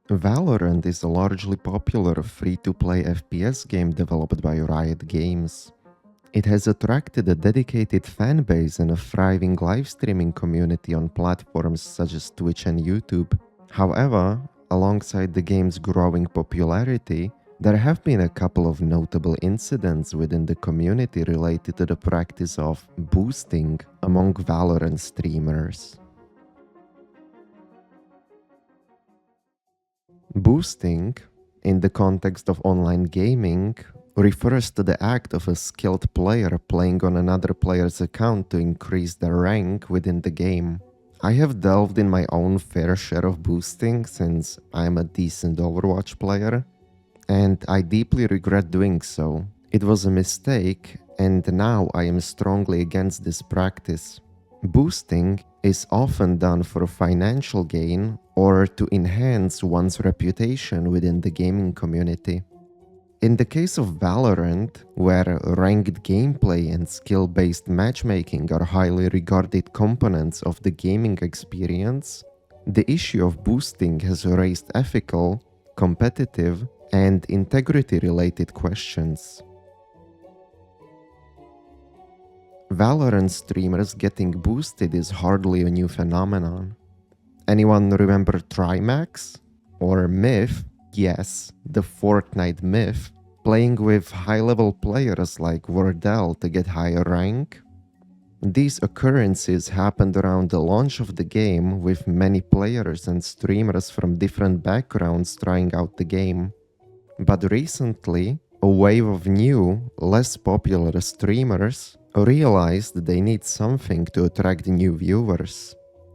Valorant is a largely popular free-to-play FPS game developed by Riot Games. It has attracted a dedicated fanbase and a thriving live streaming community on platforms such as Twitch and YouTube. However, alongside the game's growing popularity, there have been a couple of notable incidents within the community related to the practice of boosting among Valorant streamers. Boosting, in the context of online gaming, refers to the act of a skilled player playing on another player's account to increase their rank within the game. I have delved in my own fair share of boosting since I am a decent Overwatch player, and I deeply regret doing so. It was a mistake, and now I am strongly against this practice. Boosting is often done for financial gain or to enhance one's reputation within the gaming community. In the case of Valorant, where ranked gameplay and skill-based matchmaking are highly regarded components of the gaming experience, the issue of boosting has raised ethical, competitive, and integrity-related questions. Valorant streamers getting boosted is hardly a new phenomenon. Anyone remember Trymacs? Or Myth? Yes, the Fortnite Myth, playing with high-level players like Wardell to get higher rank? These occurrences happened around the launch of the game, with many players and streamers from different backgrounds trying out the game. But recently, a wave of new, less popular streamers realized they need something to attract new viewers.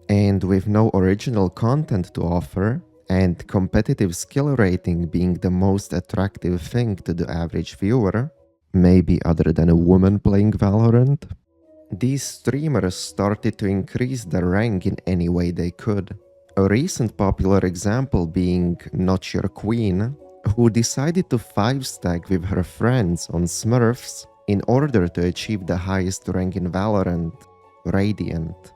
And with no original content to offer, and competitive skill rating being the most attractive thing to the average viewer, maybe other than a woman playing Valorant, these streamers started to increase their rank in any way they could. A recent popular example being Not Your Queen, who decided to 5-stack with her friends on Smurfs in order to achieve the highest rank in Valorant, Radiant.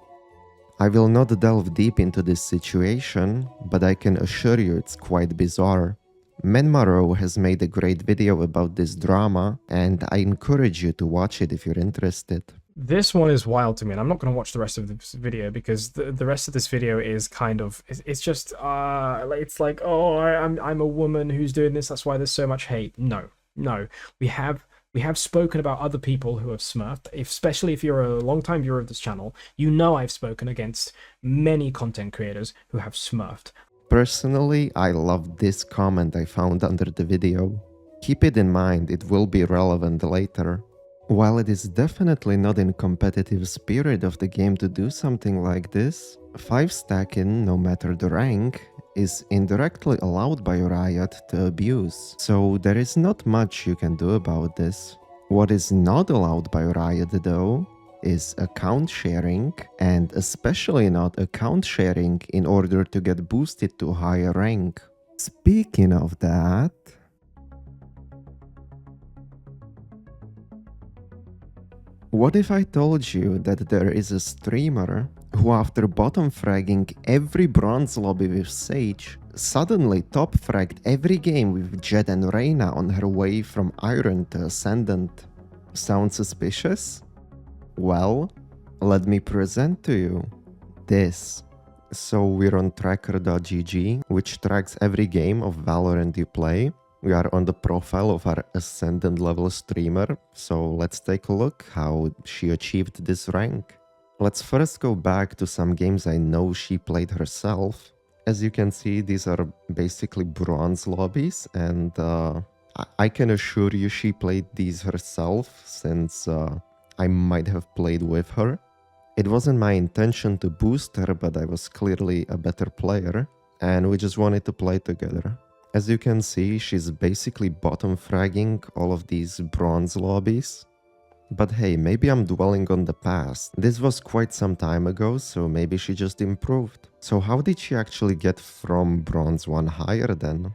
I will not delve deep into this situation, but I can assure you it's quite bizarre. Menmaro has made a great video about this drama, and I encourage you to watch it if you're interested. This one is wild to me, and I'm not going to watch the rest of this video because the rest of this video is kind of it's just it's like, oh, I'm a woman who's doing this, that's why there's so much hate. No, we have spoken about other people who have smurfed, especially if you're a long-time viewer of this channel. You know I've spoken against many content creators who have smurfed. Personally, I love this comment I found under the video. Keep it in mind, it will be relevant later. While it is definitely not in competitive spirit of the game to do something like this, 5-stacking, no matter the rank, is indirectly allowed by Riot to abuse, so there is not much you can do about this. What is not allowed by Riot though, is account sharing, and especially not account sharing in order to get boosted to higher rank. Speaking of that, what if I told you that there is a streamer who, after bottom fragging every bronze lobby with Sage, suddenly top fragged every game with Jet and Reyna on her way from Iron to Ascendant? Sound suspicious? Well, let me present to you this. So we're on tracker.gg, which tracks every game of Valorant you play. We are on the profile of our Ascendant level streamer, so let's take a look how she achieved this rank. Let's first go back to some games I know she played herself. As you can see, these are basically bronze lobbies, and I can assure you she played these herself, since I might have played with her. It wasn't my intention to boost her, but I was clearly a better player, and we just wanted to play together. As you can see, she's basically bottom fragging all of these bronze lobbies. But hey, maybe I'm dwelling on the past. This was quite some time ago, so maybe she just improved. So how did she actually get from bronze 1 higher then?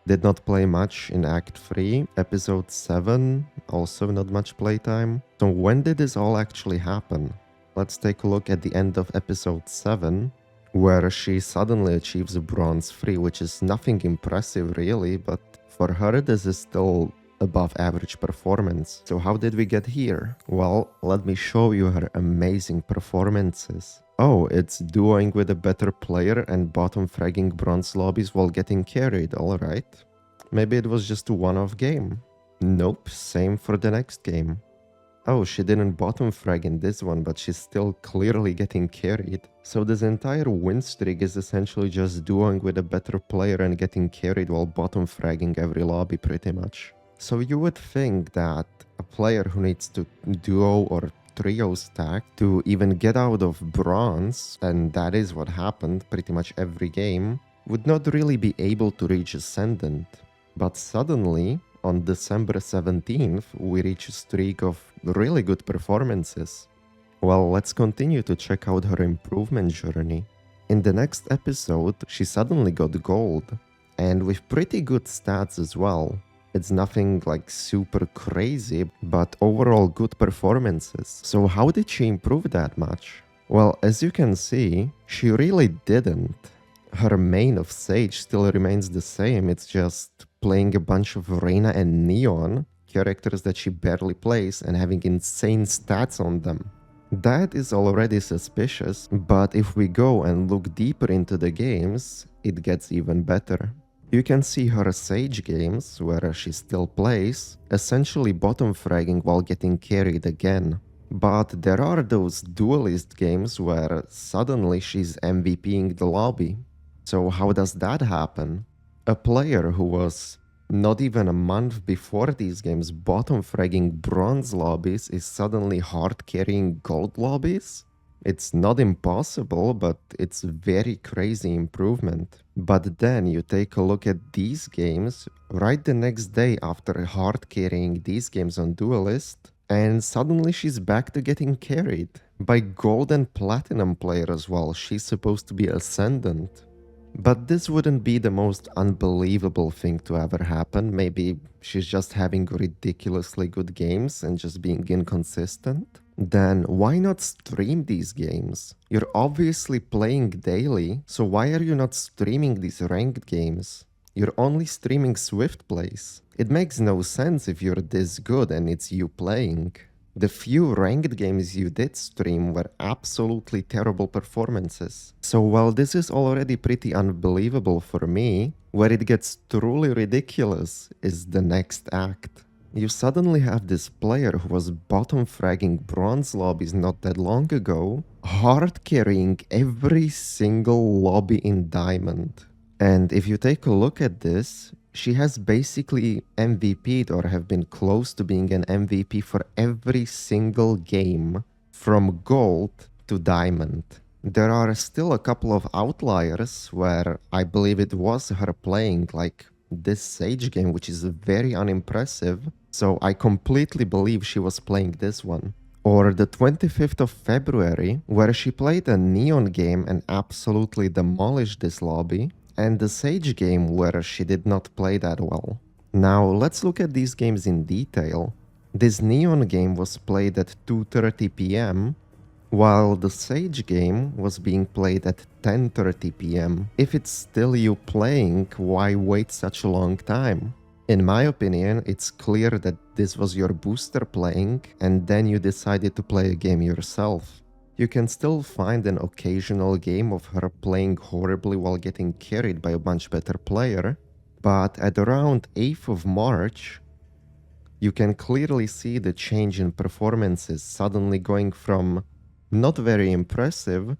Did not play much in Act 3, Episode 7, also not much playtime. So when did this all actually happen? Let's take a look at the end of Episode 7. where she suddenly achieves a bronze 3, which is nothing impressive really, but for her this is still above average performance. So how did we get here? Well, let me show you her amazing performances. Oh, it's duoing with a better player and bottom fragging bronze lobbies while getting carried, alright. Maybe it was just a one-off game. Nope, same for the next game. Oh, she didn't bottom frag in this one, but she's still clearly getting carried. So this entire win streak is essentially just duoing with a better player and getting carried while bottom fragging every lobby pretty much. So you would think that a player who needs to duo or trio stack to even get out of bronze, and that is what happened pretty much every game, would not really be able to reach Ascendant. But suddenly, on December 17th, we reach a streak of really good performances. Well, let's continue to check out her improvement journey. In the next episode, she suddenly got gold, and with pretty good stats as well. It's nothing like super crazy, but overall good performances. So how did she improve that much? Well, as you can see, she really didn't. Her main of Sage still remains the same, it's just playing a bunch of Reyna and Neon, characters that she barely plays, and having insane stats on them. That is already suspicious, but if we go and look deeper into the games, it gets even better. You can see her Sage games, where she still plays, essentially bottom fragging while getting carried again. But there are those duelist games where suddenly she's MVPing the lobby. So how does that happen? A player who was not even a month before these games bottom fragging bronze lobbies is suddenly hard carrying gold lobbies? It's not impossible, but it's very crazy improvement. But then you take a look at these games right the next day after hard carrying these games on Duelist, and suddenly she's back to getting carried by gold and platinum player as well. She's supposed to be Ascendant. But this wouldn't be the most unbelievable thing to ever happen. Maybe she's just having ridiculously good games and just being inconsistent. Then why not stream these games? You're obviously playing daily, so why are you not streaming these ranked games? You're only streaming Swift plays. It makes no sense if you're this good and it's you playing. The few ranked games you did stream were absolutely terrible performances. So while this is already pretty unbelievable for me, where it gets truly ridiculous is the next act. You suddenly have this player who was bottom fragging bronze lobbies not that long ago, hard carrying every single lobby in Diamond. And if you take a look at this, she has basically MVP'd or have been close to being an MVP for every single game, from gold to diamond. There are still a couple of outliers where I believe it was her playing, like this Sage game, which is very unimpressive, so I completely believe she was playing this one. Or the 25th of February, where she played a Neon game and absolutely demolished this lobby, and the Sage game where she did not play that well. Now let's look at these games in detail. This Neon game was played at 2:30 PM, while the Sage game was being played at 10:30 PM. If it's still you playing, why wait such a long time? In my opinion, it's clear that this was your booster playing, and then you decided to play a game yourself. You can still find an occasional game of her playing horribly while getting carried by a much better player, but at around 8th of March, you can clearly see the change in performances suddenly going from not very impressive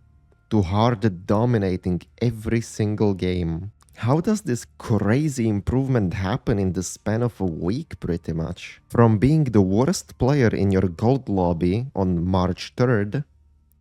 to hard dominating every single game. How does this crazy improvement happen in the span of a week pretty much? From being the worst player in your gold lobby on March 3rd,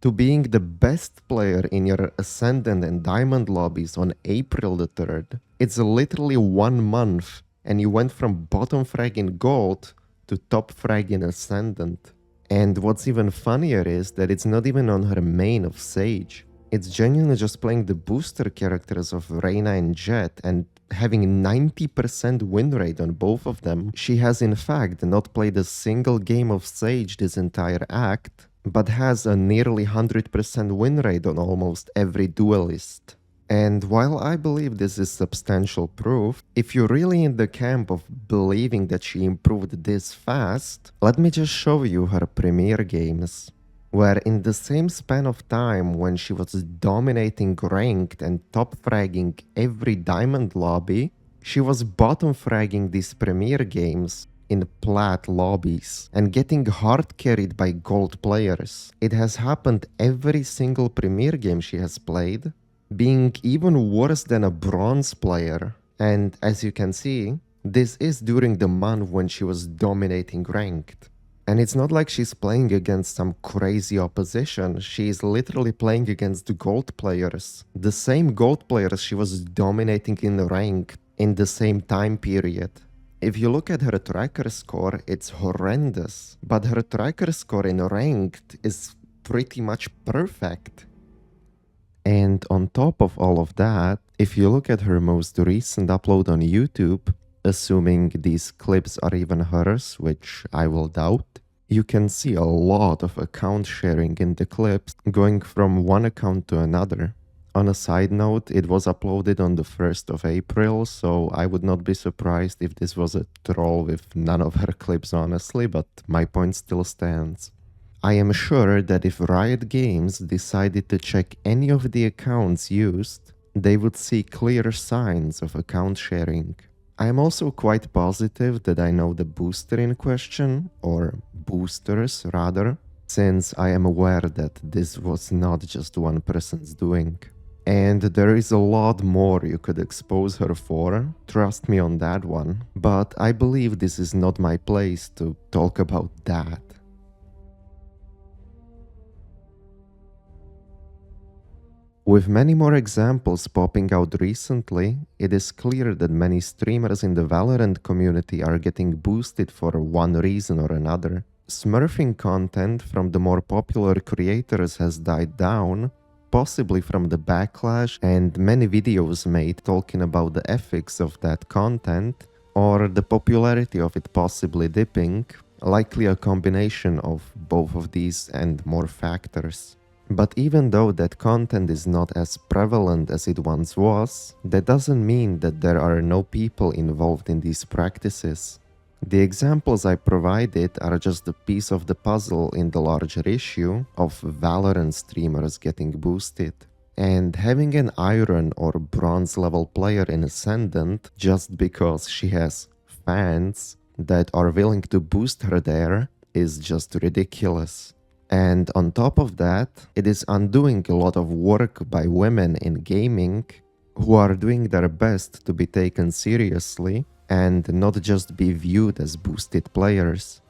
to being the best player in your Ascendant and Diamond lobbies on April the 3rd. It's literally 1 month, and you went from bottom frag in Gold to top frag in Ascendant. And what's even funnier is that it's not even on her main of Sage. It's genuinely just playing the booster characters of Reyna and Jet and having 90% win rate on both of them. She has in fact not played a single game of Sage this entire act, but has a nearly 100% win rate on almost every duelist. And while I believe this is substantial proof, if you're really in the camp of believing that she improved this fast, let me just show you her premier games, where in the same span of time when she was dominating ranked and top fragging every diamond lobby, she was bottom fragging these premier games in plat lobbies and getting hard carried by gold players. It has happened every single premier game she has played, being even worse than a bronze player. And as you can see, this is during the month when she was dominating ranked. And it's not like she's playing against some crazy opposition, she is literally playing against the gold players. The same gold players she was dominating in rank in the same time period. If you look at her tracker score, it's horrendous, but her tracker score in ranked is pretty much perfect. And on top of all of that, if you look at her most recent upload on YouTube, assuming these clips are even hers, which I will doubt, you can see a lot of account sharing in the clips going from one account to another. On a side note, it was uploaded on the 1st of April, so I would not be surprised if this was a troll with none of her clips honestly, but my point still stands. I am sure that if Riot Games decided to check any of the accounts used, they would see clear signs of account sharing. I am also quite positive that I know the booster in question, or boosters rather, since I am aware that this was not just one person's doing. And there is a lot more you could expose her for, trust me on that one, but I believe this is not my place to talk about that. With many more examples popping out recently, it is clear that many streamers in the Valorant community are getting boosted for one reason or another. Smurfing content from the more popular creators has died down, possibly from the backlash and many videos made talking about the ethics of that content, or the popularity of it possibly dipping, likely a combination of both of these and more factors. But even though that content is not as prevalent as it once was, that doesn't mean that there are no people involved in these practices. The examples I provided are just a piece of the puzzle in the larger issue of Valorant streamers getting boosted. And having an iron or bronze level player in Ascendant just because she has fans that are willing to boost her there is just ridiculous. And on top of that, it is undoing a lot of work by women in gaming who are doing their best to be taken seriously and not just be viewed as boosted players.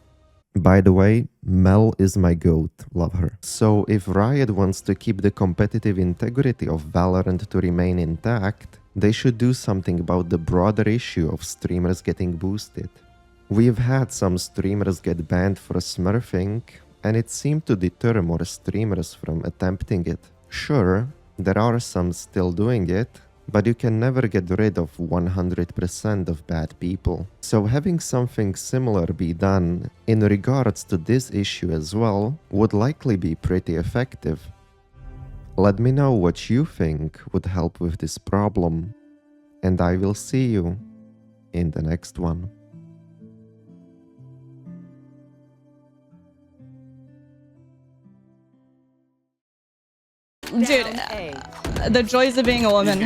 By the way, Mel is my goat, love her. So if Riot wants to keep the competitive integrity of Valorant to remain intact, they should do something about the broader issue of streamers getting boosted. We've had some streamers get banned for smurfing, and it seemed to deter more streamers from attempting it. Sure, there are some still doing it, but you can never get rid of 100% of bad people. So having something similar be done in regards to this issue as well would likely be pretty effective. Let me know what you think would help with this problem, and I will see you in the next one. Dude, the joys of being a woman.